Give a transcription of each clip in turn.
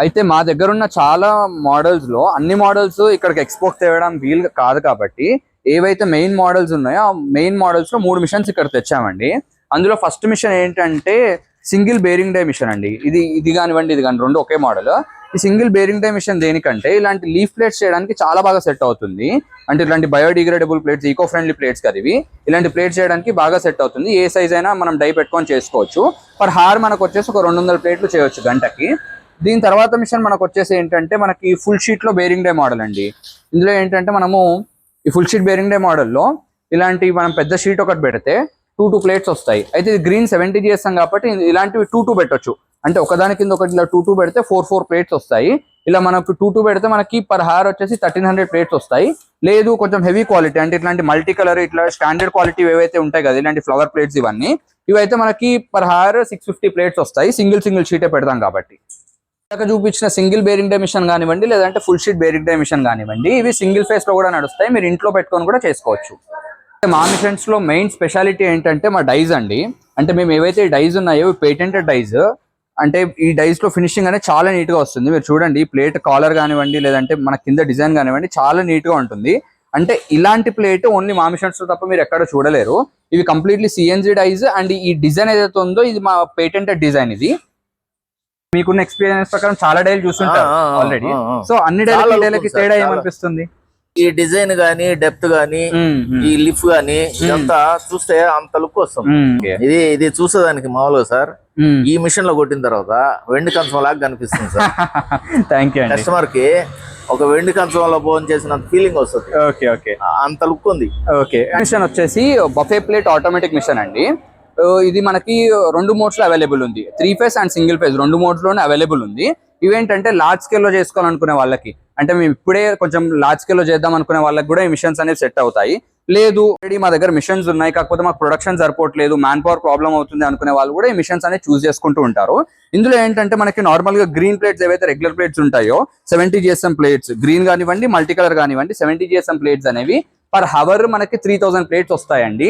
అయితే మా దగ్గర ఉన్న చాలా మోడల్స్ లో అన్ని మోడల్స్ ఇక్కడికి ఎక్స్పోర్ట్ తేవడం వీలు కాదు కాబట్టి ఏవైతే మెయిన్ మోడల్స్ ఉన్నాయో ఆ మెయిన్ మోడల్స్ లో 3 మిషన్స్ ఇక్కడ తెచ్చామండి. అందులో ఫస్ట్ మిషన్ ఏంటంటే సింగిల్ బేరింగ్ డై మిషన్ అండి. ఇది కానివ్వండి ఇది కానీ రెండు ఒకే మోడల్. ఈ సింగిల్ బేరింగ్ డై మిషన్ దేనికంటే ఇలాంటి లీఫ్ ప్లేట్స్ చేయడానికి చాలా బాగా సెట్ అవుతుంది. అంటే ఇలాంటి biodegradable plates, eco friendly plates కదా ఇవి. ఇలాంటి ప్లేట్స్ చేయడానికి బాగా సెట్ అవుతుంది. ఏ సైజ్ అయినా మనం డై పెట్టుకొని చేసుకోవచ్చు. పర్ హార్ మనకు వచ్చేసి ఒక 200 ప్లేట్లు చేయొచ్చు గంటకి. దీని తర్వాత మిషన్ మనకు వచ్చేసి ఏంటంటే మనకి ఫుల్ షీట్ లో బేరింగ్ డై మోడల్ అండి. ఇందులో ఏంటంటే మనము ఈ ఫుల్ షీట్ బేరింగ్ డై మోడల్లో ఇలాంటి మనం పెద్ద షీట్ ఒకటి పెడితే 2 ప్లేట్స్ వస్తాయి. అయితే ఇది గ్రీన్ 70 చేస్తాం కాబట్టి ఇలాంటివి 2 పెట్టొచ్చు. అంటే ఒకదాని కింద ఒకటి ఇలా 2 పెడితే 4 ప్లేట్స్ వస్తాయి. ఇలా మనకు 2 పెడితే మనకి పర్ హార్ వచ్చేసి 1300 ప్లేట్స్ వస్తాయి. లేదు కొంచెం హెవీ క్వాలిటీ అంటే ఇట్లాంటి మల్టీ కలర్ ఇట్లా స్టాండర్డ్ క్వాలిటీ ఏవైతే ఉంటాయి కదా ఇలాంటి ఫ్లవర్ ప్లేట్స్ ఇవైతే మనకి పర్ హార్ 650 ప్లేట్స్ వస్తాయి. సింగిల్ షీటే పెడతాం కాబట్టి. చూపించిన సింగిల్ బేరింగ్ డై మిషన్ కానివ్వండి లేదంటే full sheet bearing die machine కానివ్వండి ఇవి సింగిల్ ఫేస్ లో కూడా నడుస్తాయి. మీరు ఇంట్లో పెట్టుకొని కూడా చేసుకోవచ్చు. మా మిషన్స్ లో మెయిన్ స్పెషాలిటీ ఏంటంటే మా డైజ్ అండి. అంటే మేము ఏవైతే డైజ్ ఉన్నాయో పేటెంటెడ్ డైజ్. అంటే ఈ డైజ్ లో ఫినిషింగ్ అనేది చాలా నీట్ గా వస్తుంది. మీరు చూడండి ప్లేట్ కాలర్ కానివ్వండి లేదంటే మన కింద డిజైన్ కానివ్వండి చాలా నీట్ గా ఉంటుంది. అంటే ఇలాంటి ప్లేట్ ఓన్లీ మా మిషన్స్ లో తప్ప మీరు ఎక్కడ చూడలేరు. ఇవి కంప్లీట్లీ సిఎన్జి డైజ్. అండ్ ఈ డిజైన్ ఏదైతే ఉందో ఇది మా పేటెంటెడ్ డిజైన్. ఇది మీకున్న ఎక్స్పీరియన్స్ ప్రకారం చాలా డైలు చూస్తుంటారు ఆల్రెడీ. సో అన్ని డైలకి తేడా ఏమనిపిస్తుంది? ఈ డిజైన్ గానీ డెప్త్ గానీ ఈ లిఫ్ గానీ ఇదంతా చూస్తే అంత లుక్ వస్తుంది. ఇది చూసేదానికి మామూలుగా సార్ ఈ మిషన్ లో కొట్టిన తర్వాత వెండి కంచం లాగా కనిపిస్తుంది సార్. Thank you. కస్టమర్ కి ఒక వెండి కంచంలో భోజనం చేసినంత ఫీలింగ్ వస్తుంది. ఓకే అంత లుక్ ఉంది. ఓకే మిషన్ వచ్చేసి బఫే ప్లేట్ ఆటోమేటిక్ మిషన్ అండి. ఇది మనకి 2 మోడ్స్ లో అవైలబుల్ ఉంది. 3 face and single phase 2 modes లోనే అవైలబుల్ ఉంది. ఇవేంటంటే లార్జ్ స్కేల్ లో చేసుకోవాలనుకునే వాళ్ళకి, అంటే మేము ఇప్పుడే కొంచెం లార్జ్ స్కేల్ లో చేద్దాం అనుకునే వాళ్ళకి కూడా ఈ మిషన్స్ అనేవి సెట్ అవుతాయి. లేదు ఆల్రెడీ మా దగ్గర మిషన్స్ ఉన్నాయి కాకపోతే మాకు ప్రొడక్షన్ సరిపోవట్లేదు, మ్యాన్ పవర్ ప్రాబ్లం అవుతుంది అనుకునే వాళ్ళు కూడా ఈ మిషన్స్ అనేది చూస్ చేసుకుంటూ ఉంటారు. ఇందులో ఏంటంటే మనకి నార్మల్ గా గ్రీన్ ప్లేట్స్ ఏవైతే రెగ్యులర్ ప్లేట్స్ ఉంటాయో 70 GSM ప్లేట్స్ గ్రీన్ కానివ్వండి మల్టీ కలర్ కానివ్వండి 70 GSM ప్లేట్స్ అనేవి పర్ హవర్ మనకి 3000 ప్లేట్స్ వస్తాయండి.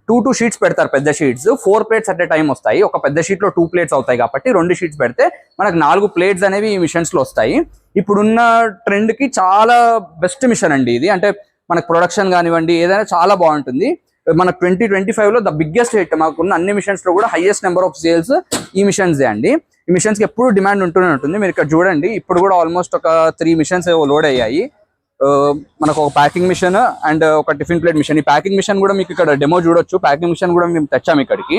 2 షీట్స్ పెడతారు పెద్ద sheets. 4 plates at a time వస్తాయి. ఒక పెద్ద షీట్ లో 2 ప్లేట్స్ అవుతాయి కాబట్టి 2 షీట్స్ పెడితే మనకు 4 ప్లేట్స్ అనేవి ఈ మిషన్స్ లో వస్తాయి. ఇప్పుడున్న ట్రెండ్ కి చాలా బెస్ట్ మిషన్ అండి ఇది. అంటే మనకు ప్రొడక్షన్ కానివ్వండి ఏదైనా చాలా బాగుంటుంది. మన 2025 లో ద బిగ్గెస్ట్ హిట్ మాకున్న అన్ని మిషన్స్ లో కూడా హైయెస్ట్ నెంబర్ ఆఫ్ సేల్స్ ఈ మిషన్స్ అండి. ఈ మిషన్స్ కి ఎప్పుడు డిమాండ్ ఉంటూనే ఉంటుంది. మీరు ఇక్కడ చూడండి ఇప్పుడు కూడా ఆల్మోస్ట్ ఒక 3 మిషన్స్ లోడ్ అయ్యాయి. మనకు ఒక ప్యాకింగ్ మిషన్ అండ్ ఒక టిఫిన్ ప్లేట్ మిషన్. ఈ ప్యాకింగ్ మిషన్ కూడా మీకు ఇక్కడ డెమో చూడొచ్చు. ప్యాకింగ్ మిషన్ కూడా మేము తెచ్చాము ఇక్కడికి.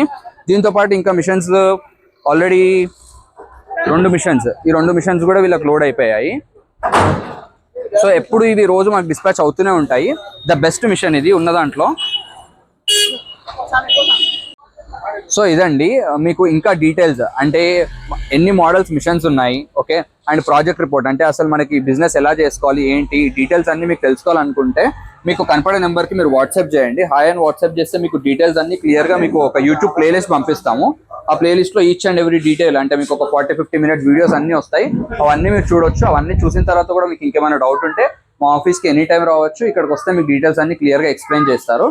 దీంతో పాటు ఇంకా మిషన్స్ ఆల్రెడీ 2 మిషన్స్, ఈ 2 మిషన్స్ కూడా వీళ్ళకి లోడ్ అయిపోయాయి. సో ఎప్పుడు ఇవి రోజు మనకు డిస్పాచ్ అవుతూనే ఉంటాయి. ద బెస్ట్ మిషన్ ఇది ఉన్న దాంట్లో. సో ఇదండి మీకు ఇంకా డీటెయిల్స్ అంటే ఎన్ని మోడల్స్ మిషన్స్ ఉన్నాయి ఓకే అండ్ ప్రాజెక్ట్ రిపోర్ట్ అంటే అసలు మనకి బిజినెస్ ఎలా చేసుకోవాలి ఏంటి డీటెయిల్స్ అన్ని మీకు తెలుసుకోవాలనుకుంటే మీకు కనపడే నెంబర్కి మీరు వాట్సాప్ చేయండి. హాయ్ అని వాట్సాప్ చేస్తే మీకు డీటెయిల్స్ అన్ని క్లియర్గా మీకు ఒక యూట్యూబ్ ప్లేలిస్ట్ పంపిస్తాము. ఆ ప్లేలిస్ట్లో ఈచ్ అండ్ ఎవ్రీ డీటెయిల్ అంటే మీకు ఒక 40-50 మినిట్స్ వీడియోస్ అన్నీ వస్తాయి. అవన్నీ మీరు చూడొచ్చు. అవన్నీ చూసిన తర్వాత కూడా మీకు ఇంకేమైనా డౌట్ ఉంటే మా ఆఫీస్కి ఎనీ టైం రావచ్చు. ఇక్కడికి వస్తే మీకు డీటెయిల్స్ అన్ని క్లియర్గా ఎక్స్ప్లెయిన్ చేస్తారు.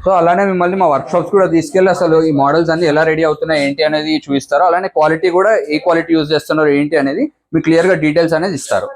సో అలానే మిమ్మల్ని మా వర్క్ షాప్స్ కూడా తీసుకెళ్ళి అసలు ఈ మోడల్స్ అన్ని ఎలా రెడీ అవుతున్నాయి ఏంటి అనేది చూపిస్తారు. అలానే క్వాలిటీ కూడా ఏ క్వాలిటీ యూజ్ చేస్తున్నారు ఏంటి అనేది మీకు క్లియర్గా డీటెయిల్స్ అనేది ఇస్తారు.